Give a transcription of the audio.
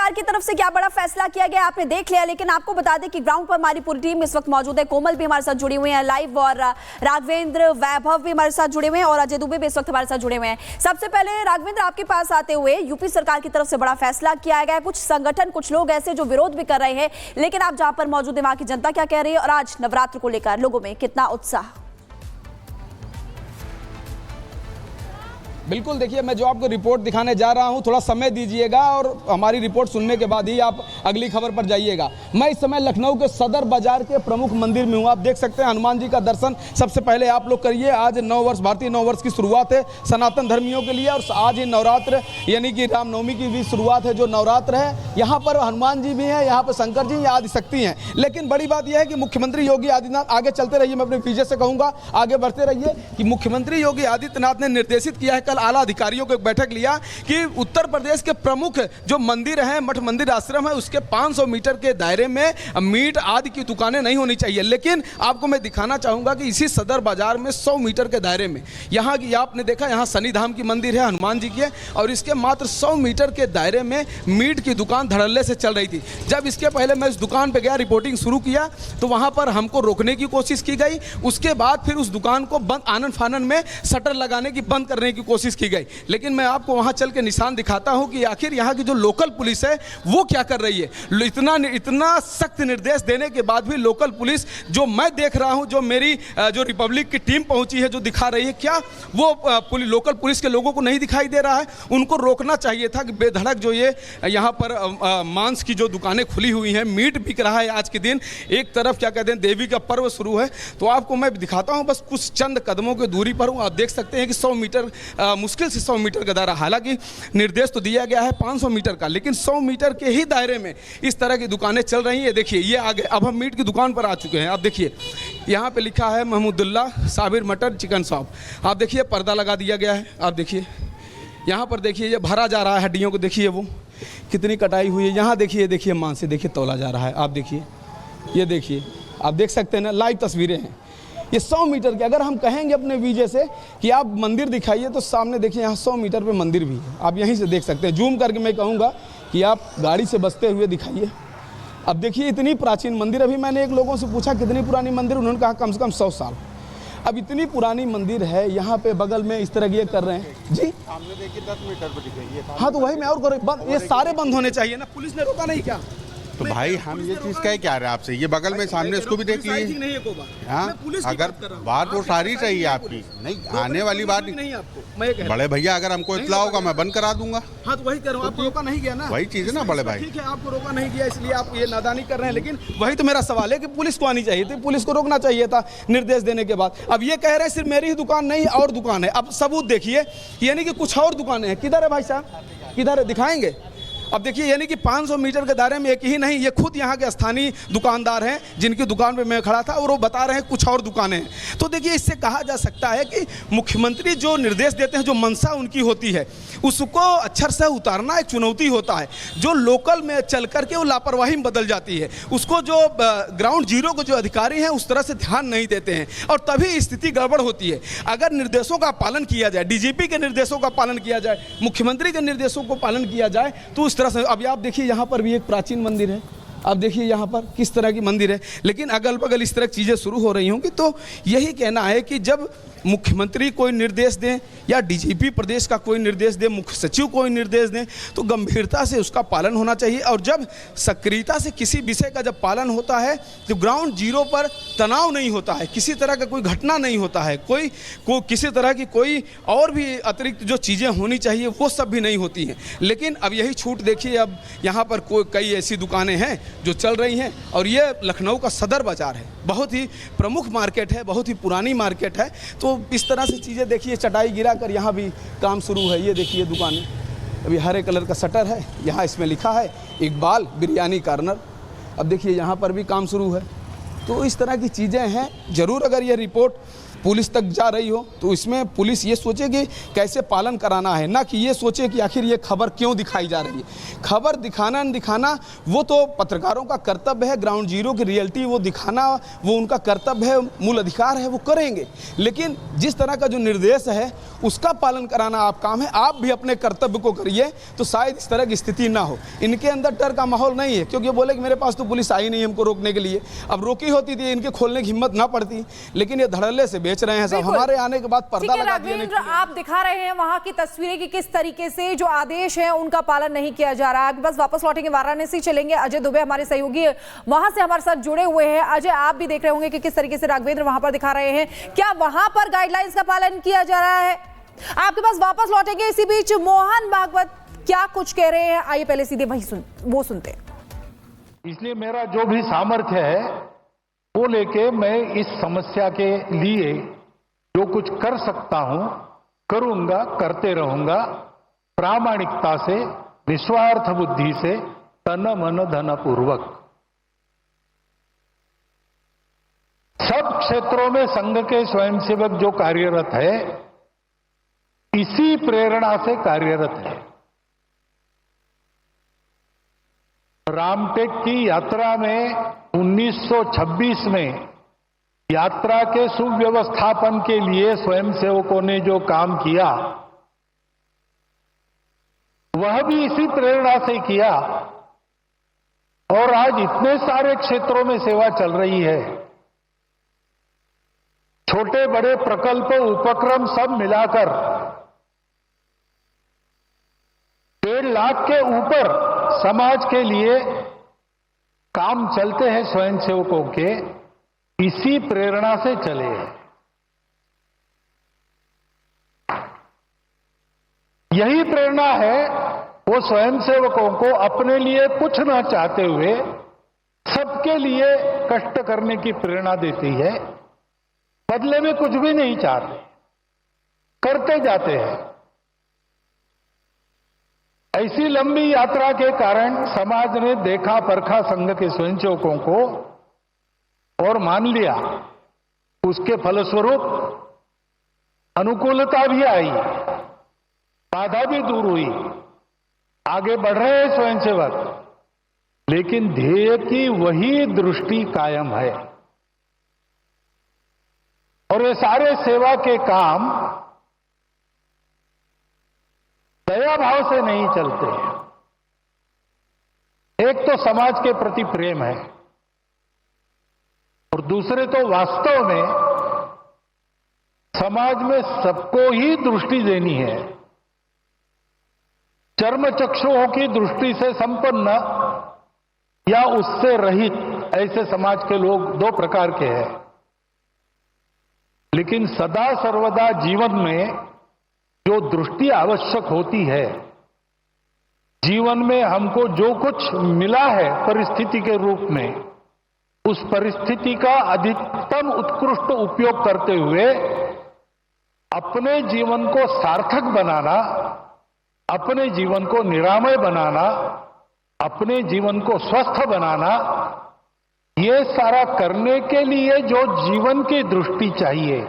सरकार की तरफ से क्या बड़ा फैसला किया गया आपने देख लिया, लेकिन आपको बता दें कि ग्राउंड पर हमारी पूरी टीम इस वक्त मौजूद है। कोमल भी हमारे साथ जुड़ी हुई है लाइव, और राघवेंद्र, वैभव भी हमारे साथ जुड़े हुए हैं, और अजय दुबे भी इस वक्त हमारे साथ जुड़े हुए हैं। सबसे पहले राघवेंद्र, आपके पास आते हुए, यूपी सरकार की तरफ से बड़ा फैसला किया गया है। कुछ संगठन, कुछ लोग ऐसे जो विरोध भी कर रहे हैं, लेकिन आप जहां पर मौजूद है वहां की जनता क्या कह रही है, और आज नवरात्र को लेकर लोगों में कितना उत्साह? बिल्कुल, देखिए मैं जो आपको रिपोर्ट दिखाने जा रहा हूं, थोड़ा समय दीजिएगा और हमारी रिपोर्ट सुनने के बाद ही आप अगली खबर पर जाइएगा। मैं इस समय लखनऊ के सदर बाजार के प्रमुख मंदिर में हूं। आप देख सकते हैं हनुमान जी का दर्शन सबसे पहले आप लोग करिए। आज नववर्ष, भारतीय नववर्ष की शुरुआत है सनातन धर्मियों के लिए, और आज ही नवरात्र यानी कि रामनवमी की भी शुरुआत है। जो नवरात्र है, यहाँ पर हनुमान जी भी हैं, यहाँ पर शंकर जी या आदिशक्ति हैं। लेकिन बड़ी बात यह है कि मुख्यमंत्री योगी आदित्यनाथ, आगे चलते रहिए, मैं अपने विजय से कहूँगा आगे बढ़ते रहिए, कि मुख्यमंत्री योगी आदित्यनाथ ने निर्देशित किया है, कल आला अधिकारियों को एक बैठक लिया कि उत्तर प्रदेश के प्रमुख जो मंदिर हैं, मठ मंदिर आश्रम है, उसके 500 मीटर के दायरे में मीट आदि की दुकानें नहीं होनी चाहिए। लेकिन आपको मैं दिखाना चाहूंगा कि इसी सदर बाजार में 100 मीटर के दायरे में, यहाँ की आपने देखा, यहाँ शनिधाम की मंदिर है, हनुमान जी की है, और इसके मात्र 100 मीटर के दायरे में मीट की दुकान धड़ल्ले से चल रही थी। जब इसके पहले मैं इस दुकान पर गया, रिपोर्टिंग शुरू किया, तो वहाँ पर हमको रोकने की कोशिश की गई। उसके बाद फिर उस दुकान को बंद, आनन फानन में शटर लगाने की, बंद करने की कोशिश की गई। लेकिन मैं आपको वहां चल के निशान दिखाता हूं कि आखिर यहां की जो लोकल पुलिस है वो क्या कर रही है। इतना सख्त निर्देश देने के बाद भी लोकल पुलिस, जो मैं देख रहा हूं, जो मेरी जो रिपब्लिक की टीम पहुंची है, जो दिखा रही है, क्या वो लोकल पुलिस के लोगों को नहीं दिखाई दे रहा है? उनको रोकना चाहिए था कि बेधड़क जो ये यहाँ पर मांस की जो दुकानें खुली हुई हैं, मीट बिक रहा है आज के दिन, एक तरफ क्या कहते हैं देवी का पर्व शुरू है। तो आपको मैं दिखाता हूँ, बस कुछ चंद कदमों की दूरी पर हूँ। आप देख सकते हैं कि 100 मीटर, मुश्किल से 100 मीटर का दायरा, हालांकि निर्देश तो दिया गया है 500 मीटर का, लेकिन 100 मीटर के ही दायरे में इस तरह की दुकानें चल रही हैं। देखिए ये आगे, अब हम मीट की दुकान पर आ चुके हैं। आप देखिए यहाँ पे लिखा है Mahmudullah Sabir mutton chicken shop. आप देखिए पर्दा लगा दिया गया है। आप देखिए यहाँ पर, देखिए ये भरा जा रहा है हड्डियों को, देखिए वो कितनी कटाई हुई है। यहाँ देखिए मांस से देखिए तौला जा रहा है। आप देखिए, ये देखिए, आप देख सकते हैं ना, लाइव तस्वीरें हैं। ये 100 मीटर के, अगर हम कहेंगे अपने विजय से कि आप मंदिर दिखाइए, तो सामने देखिए यहाँ 100 मीटर पे मंदिर भी है। आप यहीं से देख सकते हैं। जूम करके मैं कहूँगा कि आप गाड़ी से बसते हुए दिखाइए। अब देखिए इतनी प्राचीन मंदिर, अभी मैंने एक लोगों से पूछा कितनी पुरानी मंदिर, उन्होंने कहा कम से कम 100 साल। अब इतनी पुरानी मंदिर है, यहाँ पे बगल में इस तरह ये कर रहे हैं जी। सामने देखिए 10 मीटर पर दिखाइए। हाँ तो वही मैं और करूँ, ये सारे बंद होने चाहिए ना, पुलिस ने रोका नहीं क्या? तो भाई हम ये चीज़ क्या कह रहे हैं आपसे, ये बगल में सामने उसको भी देख लीजिए। हाँ, अगर बात वो सारी चाहिए आपकी, नहीं आने वाली बात नहीं आपको। मैं बड़े भैया, अगर हमको इत्तला होगा मैं बंद करा दूंगा। हाँ तो वही कह रहा हूँ, आपको रोका नहीं गया ना, वही चीज़ है ना बड़े भाई। ठीक है, आपको रोका नहीं गया इसलिए आप ये नादानी कर रहे हैं। लेकिन वही तो मेरा सवाल है कि पुलिस को आनी चाहिए थी, पुलिस को रोकना चाहिए था निर्देश देने के बाद। अब ये कह रहे हैं सिर्फ मेरी ही दुकान नहीं और दुकान है। अब सबूत देखिए, यानी कि कुछ और दुकानें हैं। किधर है भाई साहब, किधर है, दिखाएंगे? अब देखिए यानी कि 500 मीटर के दायरे में एक ही नहीं, ये खुद यहाँ के स्थानीय दुकानदार हैं जिनकी दुकान पे मैं खड़ा था, और वो बता रहे हैं कुछ और दुकानें हैं। तो देखिए इससे कहा जा सकता है कि मुख्यमंत्री जो निर्देश देते हैं, जो मंशा उनकी होती है, उसको अक्षर से उतारना एक चुनौती होता है। जो लोकल में चल करके वो लापरवाही में बदल जाती है, उसको जो ग्राउंड जीरो को जो अधिकारी हैं उस तरह से ध्यान नहीं देते हैं, और तभी स्थिति गड़बड़ होती है। अगर निर्देशों का पालन किया जाए, डीजीपी के निर्देशों का पालन किया जाए, मुख्यमंत्री के निर्देशों को पालन किया जाए, तो उस तरह से। अभी आप देखिए यहाँ पर भी एक प्राचीन मंदिर है, आप देखिए यहाँ पर किस तरह की मंदिर है, लेकिन अगल बगल इस तरह की चीज़ें शुरू हो रही होंगी। तो यही कहना है कि जब मुख्यमंत्री कोई निर्देश दें या डीजीपी प्रदेश का कोई निर्देश दे, मुख्य सचिव कोई निर्देश दें, तो गंभीरता से उसका पालन होना चाहिए। और जब सक्रियता से किसी विषय का जब पालन होता है, तो ग्राउंड जीरो पर तनाव नहीं होता है, किसी तरह का कोई घटना नहीं होता है, कोई किसी तरह की कोई और भी अतिरिक्त जो चीज़ें होनी चाहिए वो सब भी नहीं होती हैं। लेकिन अब यही छूट देखिए, अब यहाँ पर कई ऐसी दुकानें हैं जो चल रही हैं, और ये लखनऊ का सदर बाज़ार है, बहुत ही प्रमुख मार्केट है, बहुत ही पुरानी मार्केट है। तो इस तरह से चीज़ें देखिए, चटाई गिरा कर यहाँ भी काम शुरू है। ये देखिए दुकानें, अभी हरे कलर का शटर है, यहाँ इसमें लिखा है इकबाल बिरयानी कॉर्नर। अब देखिए यहाँ पर भी काम शुरू है। तो इस तरह की चीज़ें हैं। ज़रूर अगर ये रिपोर्ट पुलिस तक जा रही हो तो इसमें पुलिस ये सोचे कि कैसे पालन कराना है, ना कि ये सोचे कि आखिर ये खबर क्यों दिखाई जा रही है। खबर दिखाना न दिखाना वो तो पत्रकारों का कर्तव्य है, ग्राउंड जीरो की रियलिटी वो दिखाना वो उनका कर्तव्य है, मूल अधिकार है, वो करेंगे। लेकिन जिस तरह का जो निर्देश है उसका पालन कराना आप काम है, आप भी अपने कर्तव्य को करिए तो शायद इस तरह की स्थिति ना हो। इनके अंदर डर का माहौल नहीं है, क्योंकि बोले कि मेरे पास तो पुलिस आई नहीं हमको रोकने के लिए। अब रोकी होती थी इनके खोलने की हिम्मत ना पड़ती, लेकिन ये धड़ल्ले से बेच रहे हैं सब। हमारे आने के बाद पर्दा लगा दिया। राघवेंद्र, आप दिखा रहे हैं वहां की तस्वीरें कि किस तरीके से जो आदेश है उनका पालन नहीं किया जा रहा है। बस वापस लौटेंगे, वाराणसी चलेंगे। अजय दुबे हमारे सहयोगी वहां से हमारे साथ जुड़े हुए हैं। अजय, आप भी देख रहे होंगे कि किस तरीके से राघवेंद्र वहां पर दिखा रहे हैं। क्या वहां पर गाइडलाइंस का पालन किया जा रहा है? आपके पास वापस लौटेंगे। इसी बीच मोहन भागवत क्या कुछ कह रहे हैं, आइए पहले सीधे वही सुनते हैं। इसलिए मेरा जो भी सामर्थ्य है वो लेके मैं इस समस्या के लिए जो कुछ कर सकता हूं करूंगा, करते रहूंगा, प्रामाणिकता से, निस्वार्थ बुद्धि से, तन मन धन पूर्वक। सब क्षेत्रों में संघ के स्वयंसेवक जो कार्यरत है इसी प्रेरणा से कार्यरत है। रामटेक की यात्रा में 1926 में यात्रा के सुव्यवस्थापन के लिए स्वयंसेवकों ने जो काम किया वह भी इसी प्रेरणा से किया और आज इतने सारे क्षेत्रों में सेवा चल रही है। छोटे बड़े प्रकल्प उपक्रम सब मिलाकर 1.5 लाख के ऊपर समाज के लिए काम चलते हैं स्वयंसेवकों के, इसी प्रेरणा से चले हैं। यही प्रेरणा है वो स्वयंसेवकों को अपने लिए कुछ न चाहते हुए सबके लिए कष्ट करने की प्रेरणा देती है। बदले में कुछ भी नहीं चाहते, करते जाते हैं। ऐसी लंबी यात्रा के कारण समाज ने देखा परखा संघ के स्वयंसेवकों को और मान लिया। उसके फलस्वरूप अनुकूलता भी आई, बाधा भी दूर हुई, आगे बढ़ रहे हैं स्वयंसेवक, लेकिन ध्येय की वही दृष्टि कायम है। और ये सारे सेवा के काम दया भाव से नहीं चलते। एक तो समाज के प्रति प्रेम है और दूसरे तो वास्तव में समाज में सबको ही दृष्टि देनी है। चर्म चक्षुओं की दृष्टि से संपन्न या उससे रहित ऐसे समाज के लोग 2 प्रकार के हैं। लेकिन सदा सर्वदा जीवन में जो दृष्टि आवश्यक होती है, जीवन में हमको जो कुछ मिला है परिस्थिति के रूप में, उस परिस्थिति का अधिकतम उत्कृष्ट उपयोग करते हुए अपने जीवन को सार्थक बनाना, अपने जीवन को निरामय बनाना, अपने जीवन को स्वस्थ बनाना, ये सारा करने के लिए जो जीवन की दृष्टि चाहिए